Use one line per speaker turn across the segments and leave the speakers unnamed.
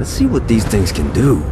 Let's see what these things can do.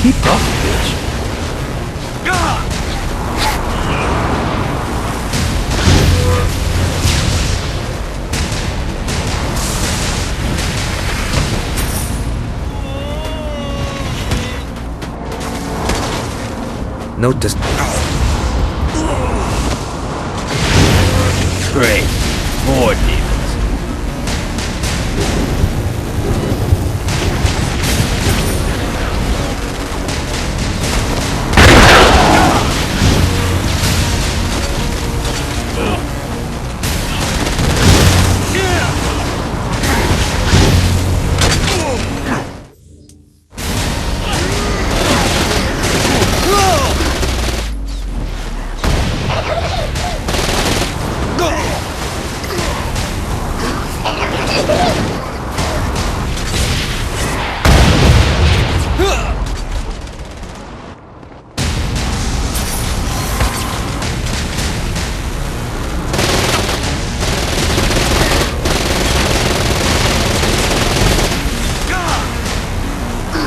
Keep up, bitch. Note this. Great. More demons.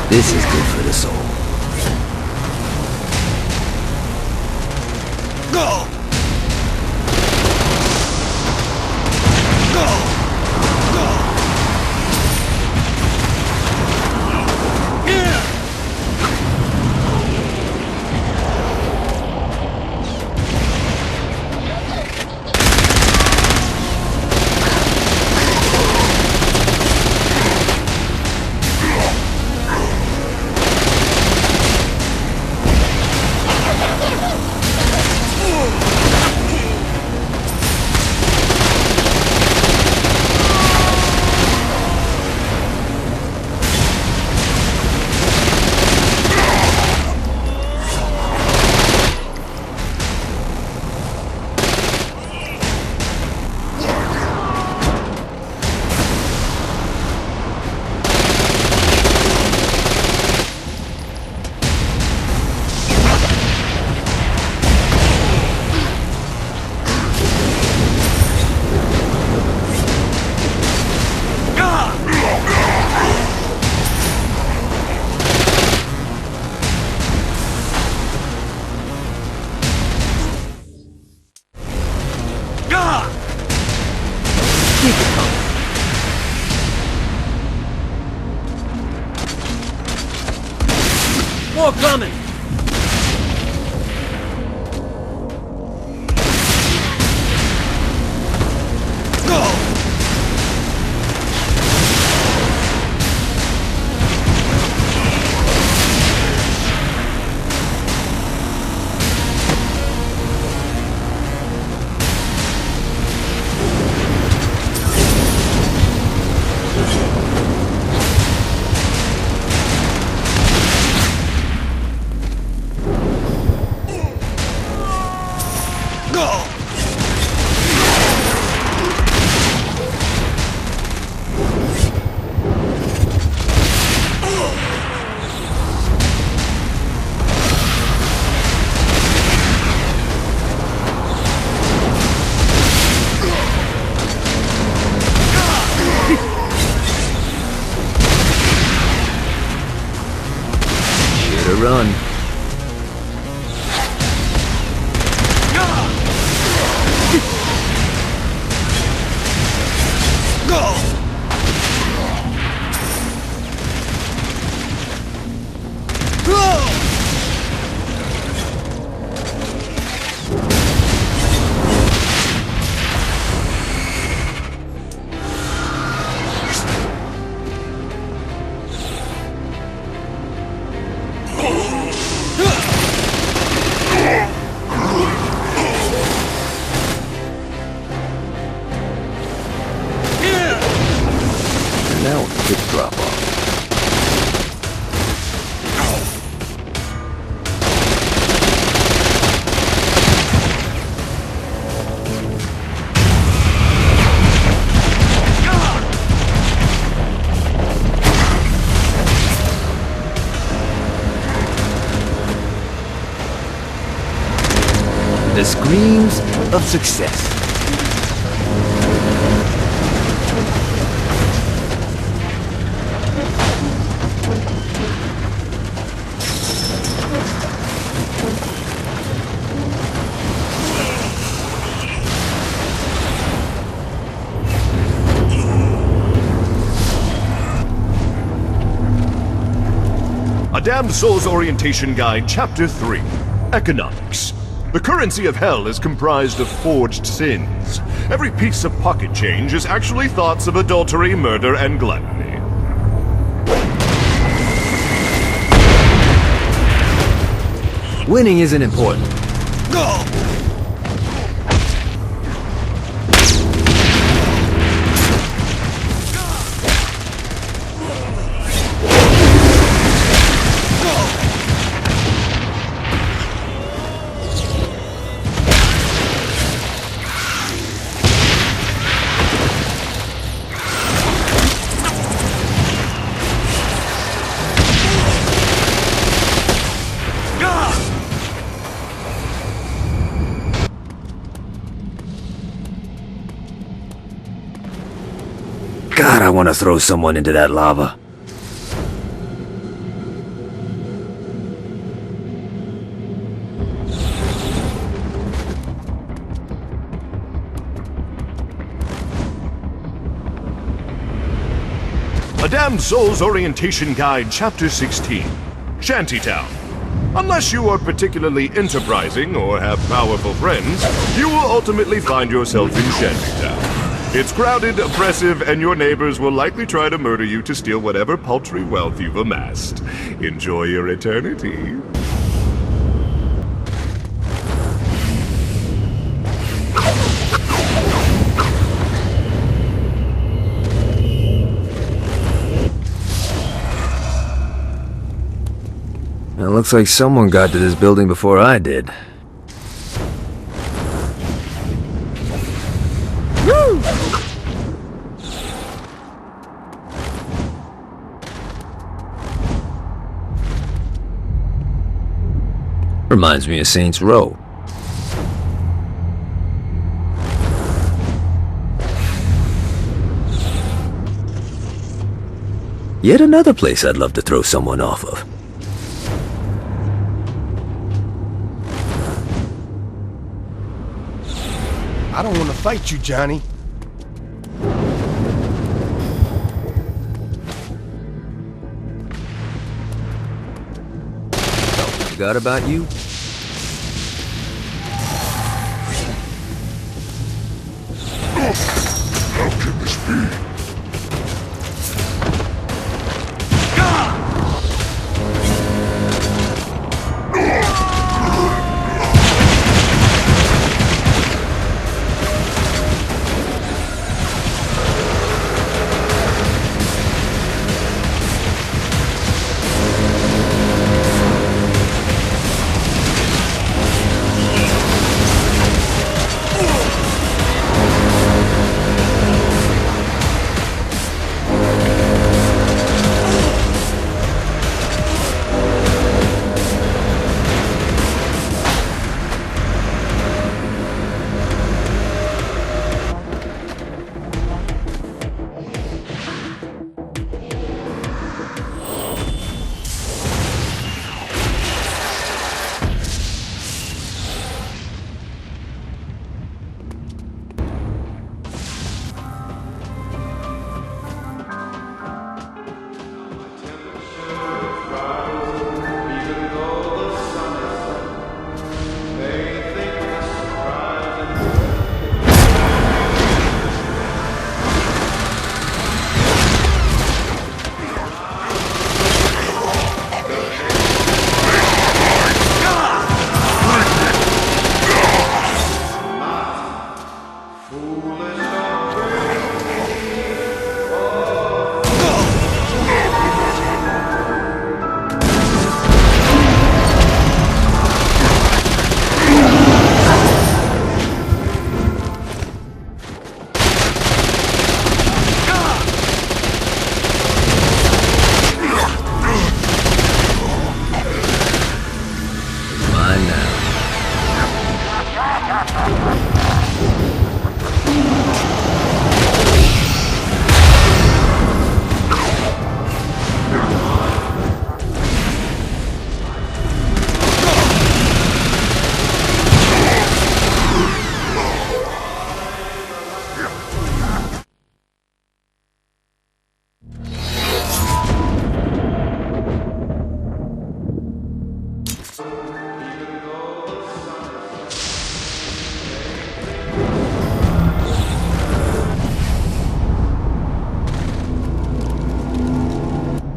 This is good for the soul. Go! Go! Go! Yeah! More coming! run. Now a quick drop off. The screams of success.
A Damned Soul's Orientation Guide, Chapter 3, Economics. The currency of hell is comprised of forged sins. Every piece of pocket change is actually thoughts of adultery, murder, and gluttony.
Winning isn't important.
Go!
God, I want to throw someone into that lava.
A Damned Soul's Orientation Guide, Chapter 16, Shantytown. Unless you are particularly enterprising or have powerful friends, you will ultimately find yourself in Shantytown. It's crowded, oppressive, and your neighbors will likely try to murder you to steal whatever paltry wealth you've amassed. Enjoy your eternity.
It looks like someone got to this building before I did. Woo! Reminds me of Saints Row. Yet another place I'd love to throw someone off of.
I don't want to fight you, Johnny.
Forgot about you?
How can this be?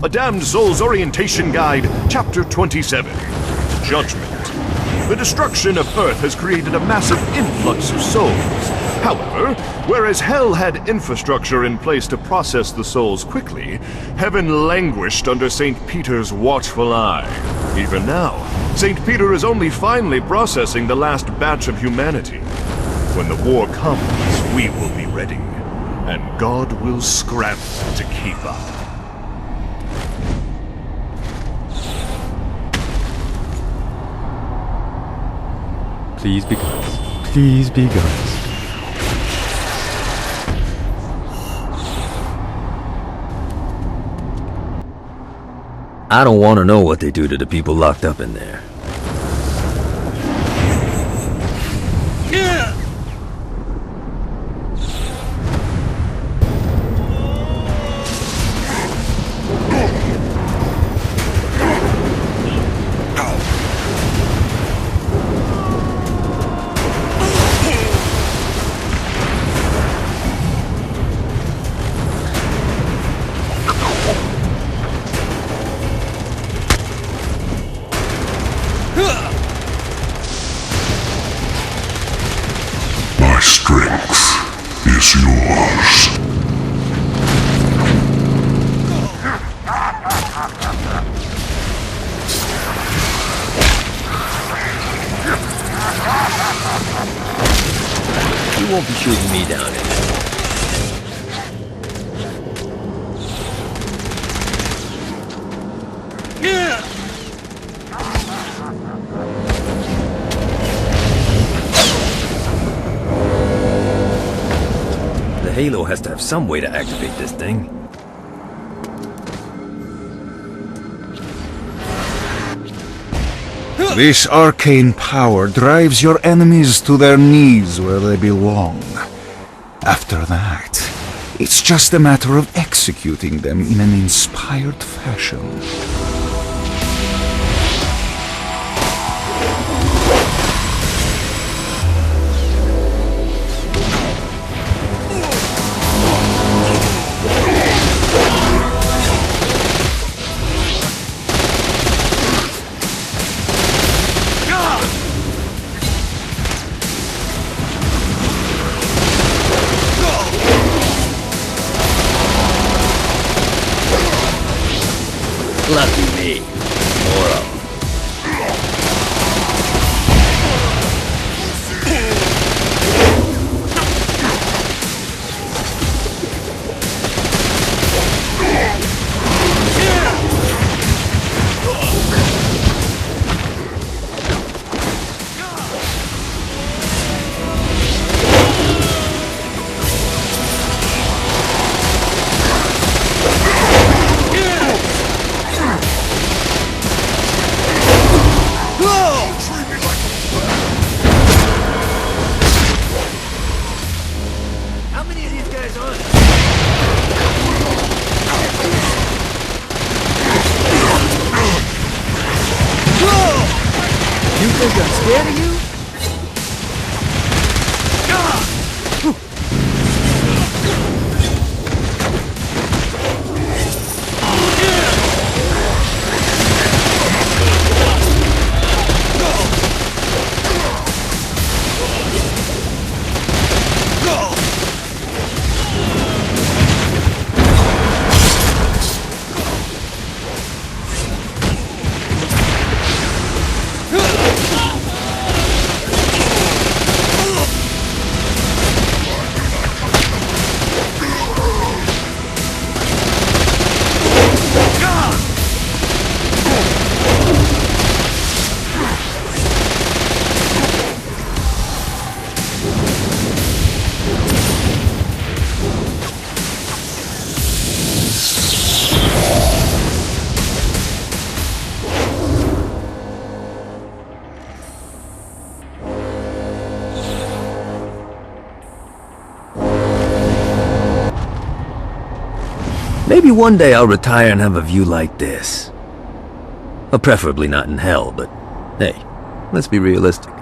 A Damned Soul's Orientation Guide, Chapter 27. Judgment. The destruction of Earth has created a massive influx of souls. However, whereas Hell had infrastructure in place to process the souls quickly, Heaven languished under St. Peter's watchful eye. Even now, St. Peter is only finally processing the last batch of humanity. When the war comes, we will be ready, and God will scramble to keep up.
Please be guys. Please be guys.
I don't want to know what they do to the people locked up in there.
My strength is yours.
You won't be shooting me down in there. The Halo has to have some way to activate this thing.
This arcane power drives your enemies to their knees where they belong. After that, it's just a matter of executing them in an inspired fashion.
Lucky me. More of 'em. How many of these guys on? You think I'm scared of you? Maybe one day I'll retire and have a view like this. Well, preferably not in hell, but hey, let's be realistic.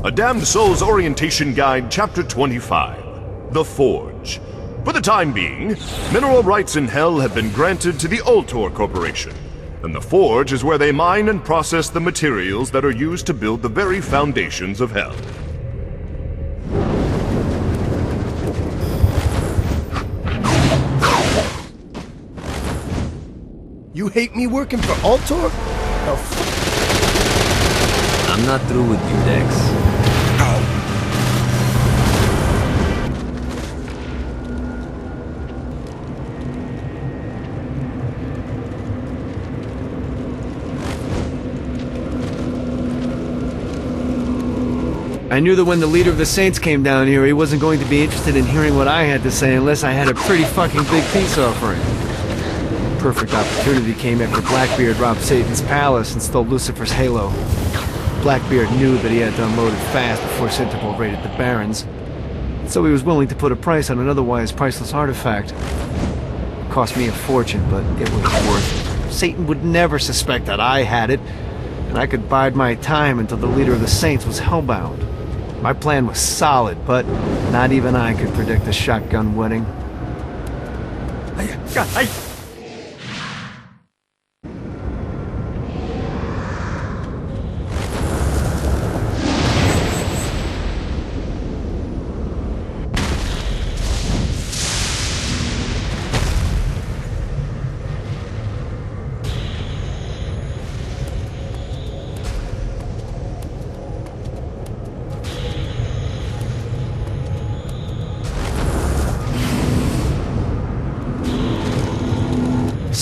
A Damned Soul's Orientation Guide, Chapter 25, The Forge. For the time being, mineral rights in Hell have been granted to the Ultor Corporation, and the Forge is where they mine and process the materials that are used to build the very foundations of Hell.
You hate me working for Ultor? Oh,
I'm not through with you, Dex.
I knew that when the leader of the Saints came down here, he wasn't going to be interested in hearing what I had to say unless I had a pretty fucking big peace offering. Perfect opportunity came after Blackbeard robbed Satan's palace and stole Lucifer's halo. Blackbeard knew that he had to unload it fast before Synterpol raided the Barrens, so he was willing to put a price on an otherwise priceless artifact. It cost me a fortune, but it was worth it. Satan would never suspect that I had it, and I could bide my time until the leader of the Saints was hellbound. My plan was solid, but not even I could predict a shotgun wedding.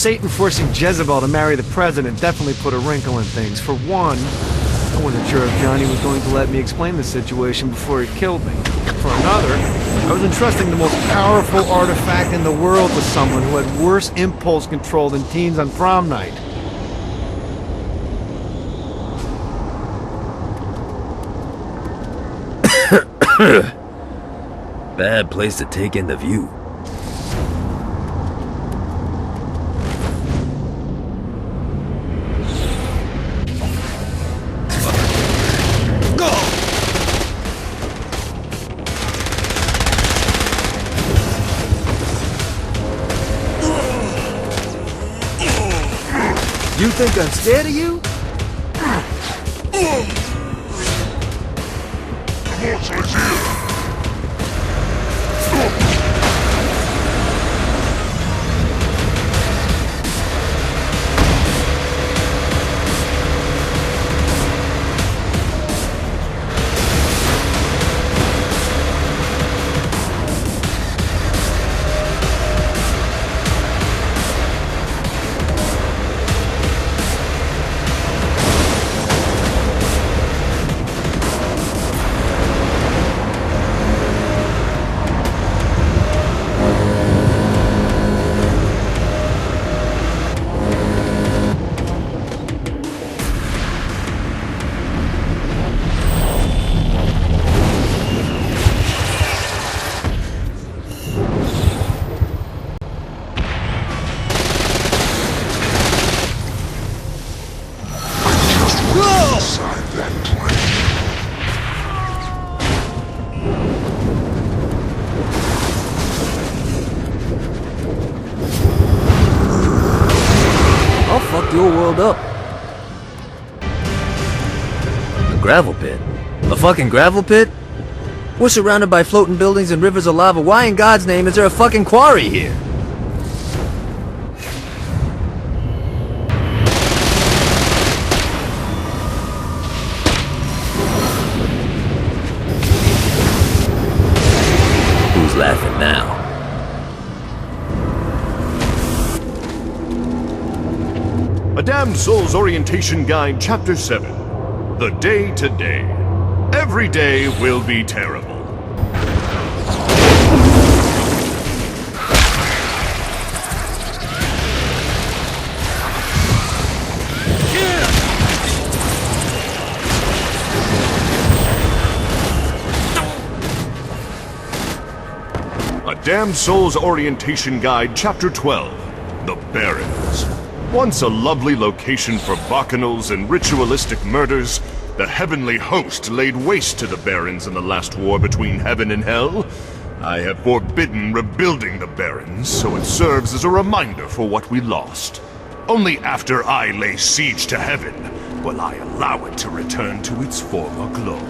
Satan forcing Jezebel to marry the president definitely put a wrinkle in things. For one, I wasn't sure if Johnny was going to let me explain the situation before he killed me. For another, I was entrusting the most powerful artifact in the world to someone who had worse impulse control than teens on prom night.
Bad place to take in the view.
you think I'm scared of you?
Fuck your world up. A gravel pit? A fucking gravel pit? We're surrounded by floating buildings and rivers of lava. Why in God's name is there a fucking quarry here? Who's laughing now?
A Damned Soul's Orientation Guide, Chapter 7. The Day-to-Day. Every day will be terrible. A Damned Soul's Orientation Guide, Chapter 12. The Barrens. Once a lovely location for bacchanals and ritualistic murders, The heavenly host laid waste to the Barrens in the last war between heaven and hell. I have forbidden rebuilding the Barrens, so it serves as a reminder for what we lost. Only after I lay siege to heaven will I allow it to return to its former glory.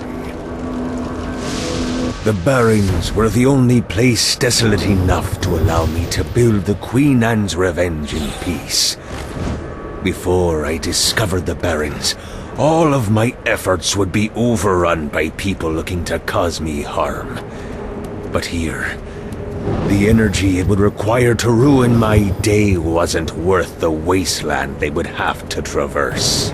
The Barrens were the only place desolate enough to allow me to build the Queen Anne's Revenge in peace. Before I discovered the Barrens, all of my efforts would be overrun by people looking to cause me harm. But here, the energy it would require to ruin my day wasn't worth the wasteland they would have to traverse.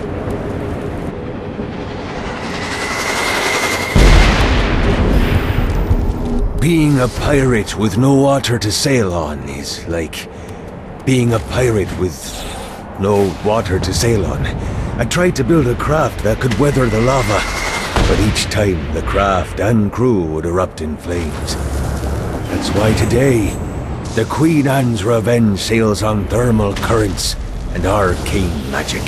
Being a pirate with no water to sail on is like being a pirate with no water to sail on. I tried to build a craft that could weather the lava, but each time the craft and crew would erupt in flames. That's why today, the Queen Anne's Revenge sails on thermal currents and arcane magic.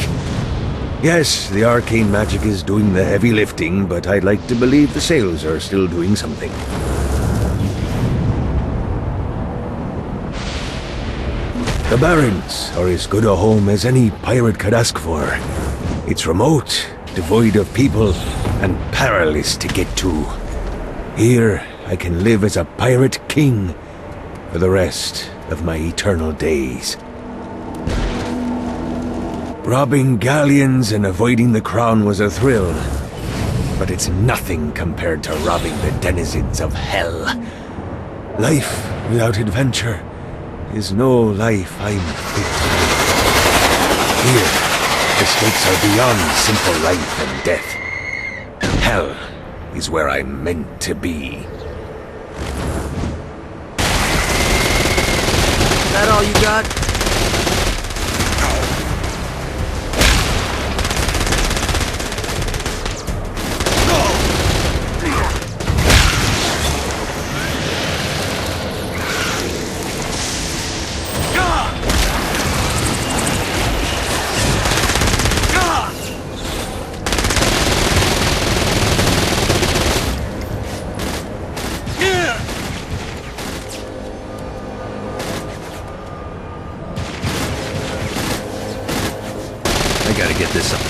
Yes, the arcane magic is doing the heavy lifting, but I'd like to believe the sails are still doing something. The Barrens are as good a home as any pirate could ask for. It's remote, devoid of people, and perilous to get to. Here, I can live as a pirate king for the rest of my eternal days. Robbing galleons and avoiding the crown was a thrill, but it's nothing compared to robbing the denizens of hell. Life without adventure is no life I'm fit to live. Here, the stakes are beyond simple life and death. Hell is where I'm meant to be.
Is that all you got?
I gotta get this up.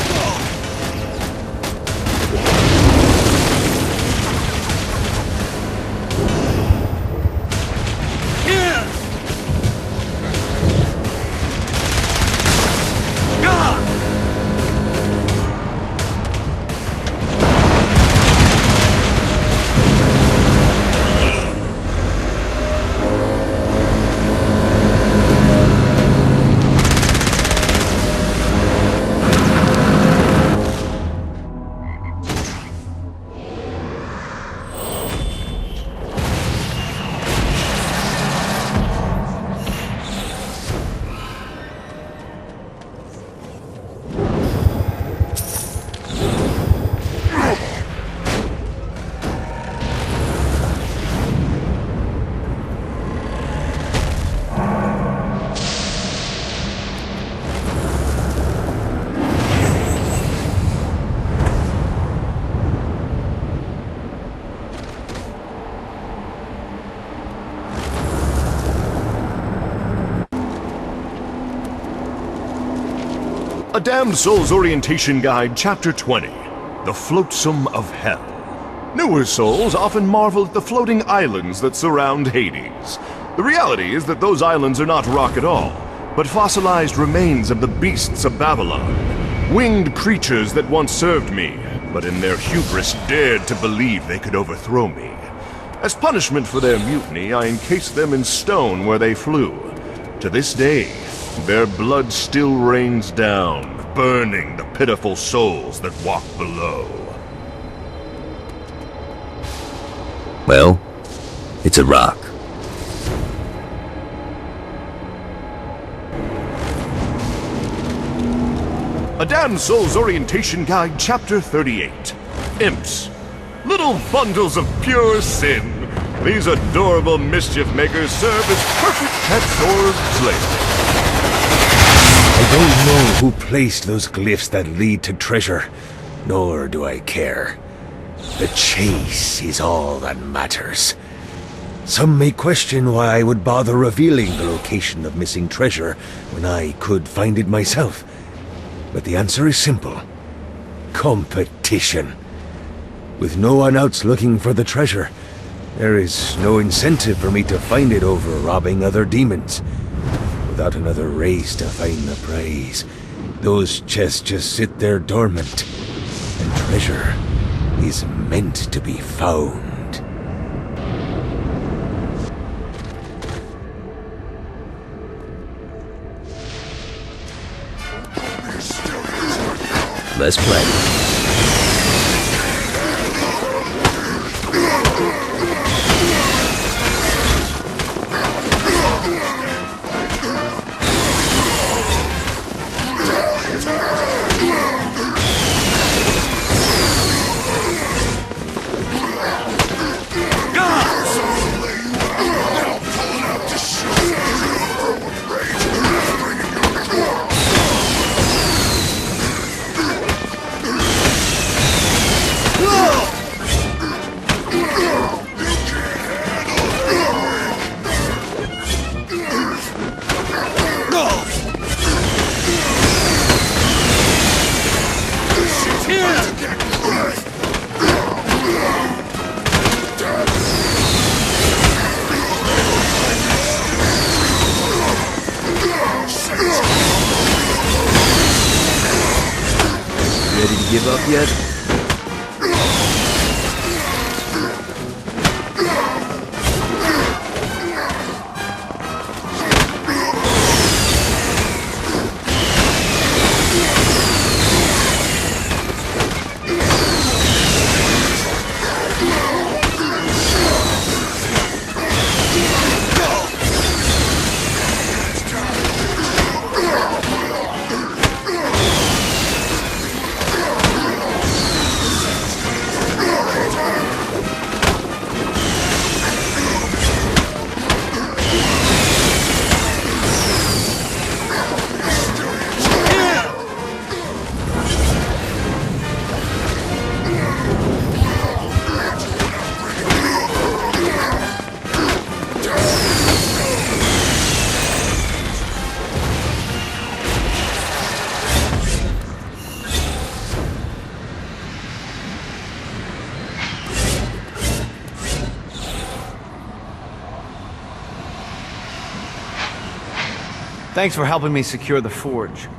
A Damned Soul's Orientation Guide, Chapter 20, The Flotsam of Hell. Newer souls often marvel at the floating islands that surround Hades. The reality is that those islands are not rock at all, but fossilized remains of the beasts of Babylon. Winged creatures that once served me, but in their hubris dared to believe they could overthrow me. As punishment for their mutiny, I encased them in stone where they flew. To this day, their blood still rains down, burning the pitiful souls that walk below.
Well, it's a rock.
A Damned Soul's Orientation Guide, Chapter 38. Imps. Little bundles of pure sin. These adorable mischief makers serve as perfect pets or slaves.
I don't know who placed those glyphs that lead to treasure, nor do I care. The chase is all that matters. Some may question why I would bother revealing the location of missing treasure when I could find it myself. But the answer is simple. Competition. With no one else looking for the treasure, there is no incentive for me to find it over robbing other demons. Without another race to find the prize, those chests just sit there dormant. And treasure is meant to be found. Let's play.
Ready to give up yet? Thanks for helping me secure the forge.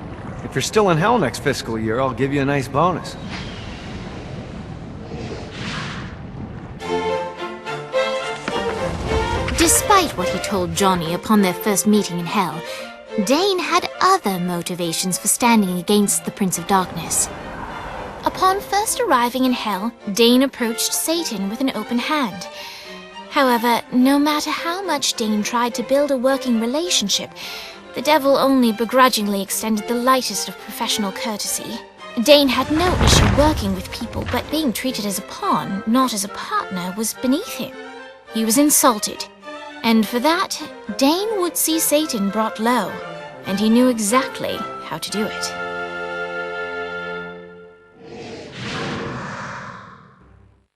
If you're still in hell next fiscal year, I'll give you a nice bonus.
Despite what he told Johnny upon their first meeting in hell, Dane had other motivations for standing against the Prince of Darkness. Upon first arriving in hell, Dane approached Satan with an open hand. However, no matter how much Dane tried to build a working relationship, the devil only begrudgingly extended the lightest of professional courtesy. Dane had no issue working with people, but being treated as a pawn, not as a partner, was beneath him. He was insulted, and for that, Dane would see Satan brought low, and he knew exactly how to do it.